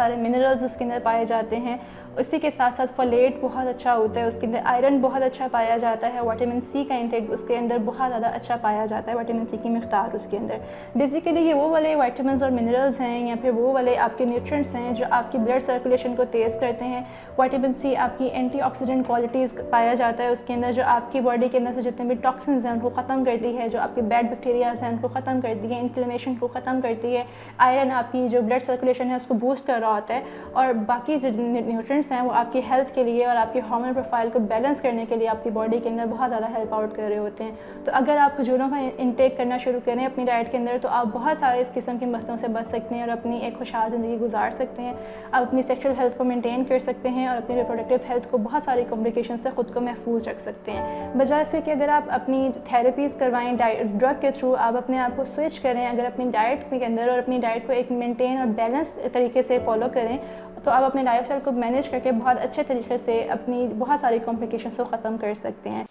सारे मिनरल्स उसके अंदर पाए जाते हैं। उसी के साथ साथ फोलेट बहुत अच्छा होता है, उसके अंदर आयरन बहुत अच्छा पाया जाता है, विटामिन सी का इंटेक उसके अंदर बहुत ज़्यादा अच्छा पाया जाता है, विटामिन सी की मिक़दार उसके अंदर। बेसिकली ये वो वाले विटामिन और मिनरल्स हैं या फिर वो वाले आपके न्यूट्रिएंट्स हैं जो आपकी ब्लड सर्कुलेशन को तेज़ करते हैं। विटामिन सी आपकी एंटीऑक्सीडेंट क्वालिटीज़ पाया जाता है उसके अंदर, जो आपकी बॉडी के अंदर से जितने भी टॉक्सिन्स हैं उनको ख़त्म करती है, जो आपके बैड बैक्टीरियाज हैं उनको ख़त्म करती है, इन्फ्लेमेशन को ख़त्म करती है। आयरन आपकी जो ब्लड सर्कुलेशन है उसको बूस्ट कर रहा होता है, और बाकी जो न्यूट्रिएंट्स हैं वो आपकी हेल्थ के लिए और आपकी हार्मोन प्रोफाइल को बैलेंस करने के लिए आपकी बॉडी के अंदर बहुत ज़्यादा हेल्प आउट कर रहे होते हैं। तो अगर आप खजूरों का इंटेक करना शुरू करें अपनी डाइट के अंदर तो आप बहुत सारे इस किस्म के मसलों से बच सकते हैं और अपनी एक खुशहाल ज़िंदगी गुजार सकते हैं। आप अपनी सेक्शुअल हेल्थ को मेंटेन कर सकते हैं और अपनी रिप्रोडक्टिव हेल्थ को बहुत सारी कॉम्प्लिकेशन से ख़ुद को महफूज रख सकते हैं, बजाय से कि अगर आप अपनी थेरेपीज़ करवाएं ड्रग के थ्रू, आप अपने आप को स्विच करें अगर अपनी डाइट के अंदर और अपनी डाइट को एक मेंटेन और बैलेंस तरीके से फॉलो करें तो आप अपने लाइफस्टाइल को मैनेज करके बहुत अच्छे तरीके से अपनी बहुत सारी कॉम्प्लिकेशंस को ख़त्म कर सकते हैं।